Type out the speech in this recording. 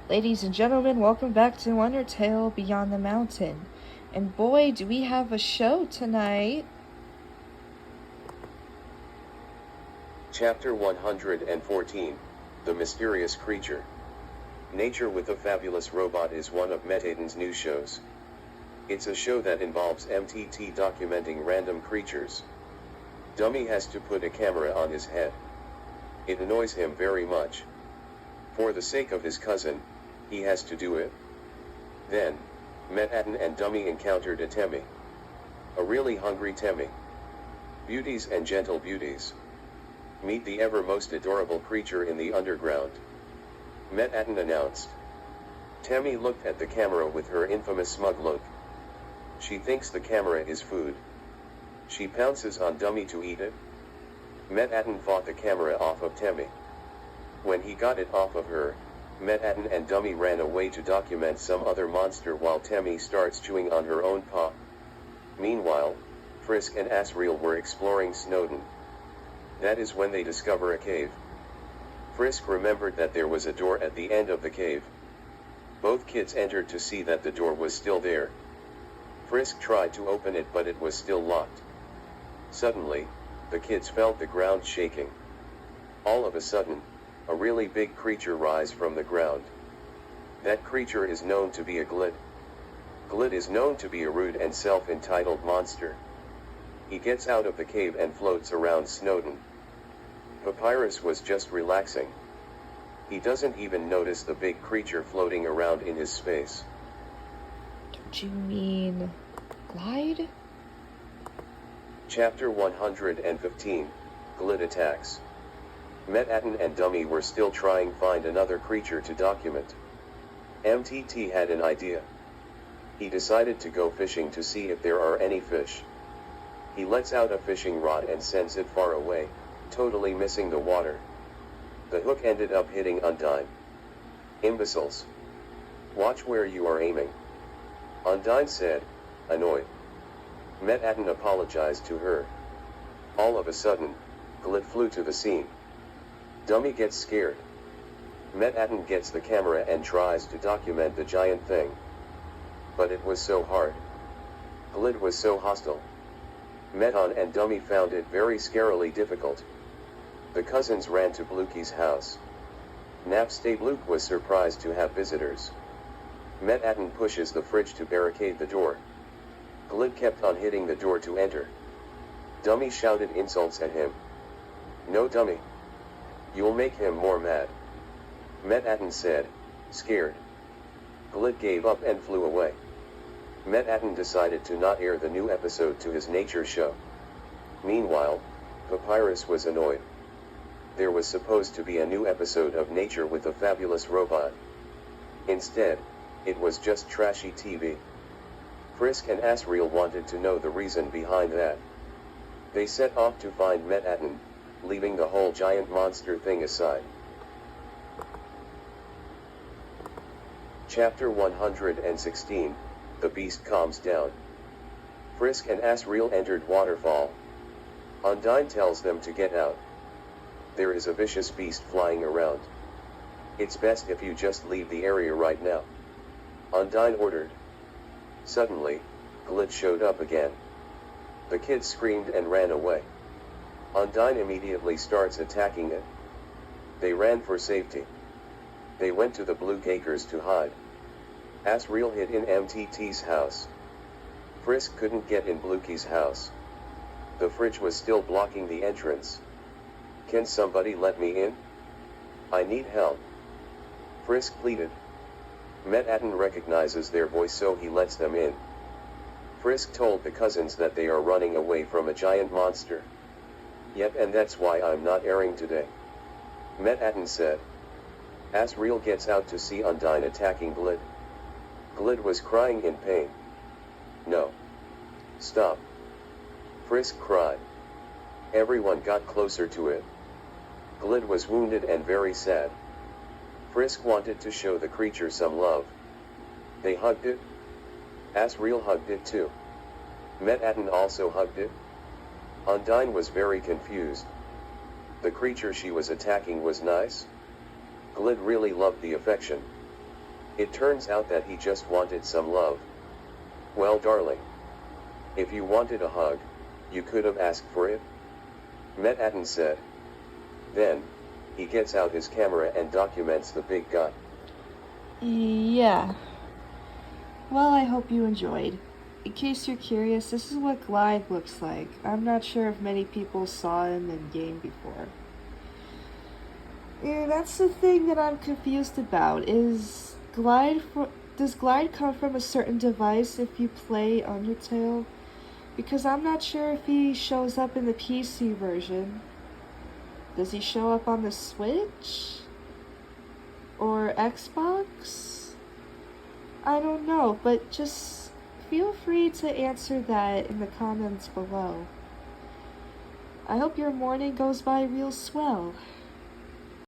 Ladies and gentlemen, welcome back to Undertale Beyond the Mountain. And boy, do we have a show tonight. Chapter 114, The Mysterious Creature. Nature with a Fabulous Robot is one of Metaiden's new shows. It's a show that involves MTT documenting random creatures. Dummy has to put a camera on his head. It annoys him very much. For the sake of his cousin, he has to do it. Then, Metaten and Dummy encountered a Temmie. A really hungry Temmie. Beauties and gentle beauties. Meet the ever most adorable creature in the underground. Metaten announced. Temmie looked at the camera with her infamous smug look. She thinks the camera is food. She pounces on Dummy to eat it. Metaten fought the camera off of Temmie. When he got it off of her, Metaten and Dummy ran away to document some other monster while Temmie starts chewing on her own paw. Meanwhile, Frisk and Asriel were exploring Snowdon. That is when they discover a cave. Frisk remembered that there was a door at the end of the cave. Both kids entered to see that the door was still there. Frisk tried to open it, but it was still locked. Suddenly, the kids felt the ground shaking. All of a sudden, a really big creature rise from the ground. That creature is known to be a Glyde. Glyde is known to be a rude and self-entitled monster. He gets out of the cave and floats around Snowdon. Papyrus was just relaxing. He doesn't even notice the big creature floating around in his space. Don't you mean Glyde? Chapter 115, Glyde Attacks. Metaten and Dummy were still trying to find another creature to document. MTT had an idea. He decided to go fishing to see if there are any fish. He lets out a fishing rod and sends it far away, totally missing the water. The hook ended up hitting Undine. Imbeciles. Watch where you are aiming. Undine said, annoyed. Metaten apologized to her. All of a sudden, Glyde flew to the scene. Dummy gets scared. Metaten gets the camera and tries to document the giant thing. But it was so hard. Glyde was so hostile. Meton and Dummy found it very scarily difficult. The cousins ran to Bluky's house. Napstabluke was surprised to have visitors. Metaten pushes the fridge to barricade the door. Glyde kept on hitting the door to enter. Dummy shouted insults at him. No, Dummy. You'll make him more mad. Metaten said, scared. Glyde gave up and flew away. Metaten decided to not air the new episode to his nature show. Meanwhile, Papyrus was annoyed. There was supposed to be a new episode of Nature with a Fabulous Robot. Instead, it was just trashy TV. Frisk and Asriel wanted to know the reason behind that. They set off to find Metaten, leaving the whole giant monster thing aside. Chapter 116, The Beast Calms Down. Frisk and Asriel entered Waterfall. Undine tells them to get out. There is a vicious beast flying around. It's best if you just leave the area right now. Undine ordered. Suddenly, Glyde showed up again. The kids screamed and ran away. Undine immediately starts attacking it. They ran for safety. They went to the Blue Acres to hide. Asriel hid in MTT's house. Frisk couldn't get in Bluky's house. The fridge was still blocking the entrance. Can somebody let me in? I need help. Frisk pleaded. Metaten recognizes their voice, so he lets them in. Frisk told the cousins that they are running away from a giant monster. Yep, and that's why I'm not airing today. Metaten said. Asriel gets out to see Undine attacking Glyde. Glyde was crying in pain. No. Stop. Frisk cried. Everyone got closer to it. Glyde was wounded and very sad. Frisk wanted to show the creature some love. They hugged it. Asriel hugged it too. Metaten also hugged it. Undine was very confused. The creature she was attacking was nice. Glyde really loved the affection. It turns out that he just wanted some love. Well, darling, if you wanted a hug, you could have asked for it, Manhattan said. Then, he gets out his camera and documents the big guy. Yeah. Well, I hope you enjoyed. In case you're curious, this is what Glyde looks like. I'm not sure if many people saw him in game before. Yeah, that's the thing that I'm confused about. Does Glyde come from a certain device if you play Undertale? Because I'm not sure if he shows up in the PC version. Does he show up on the Switch? Or Xbox? I don't know, but just feel free to answer that in the comments below. I hope your morning goes by real swell.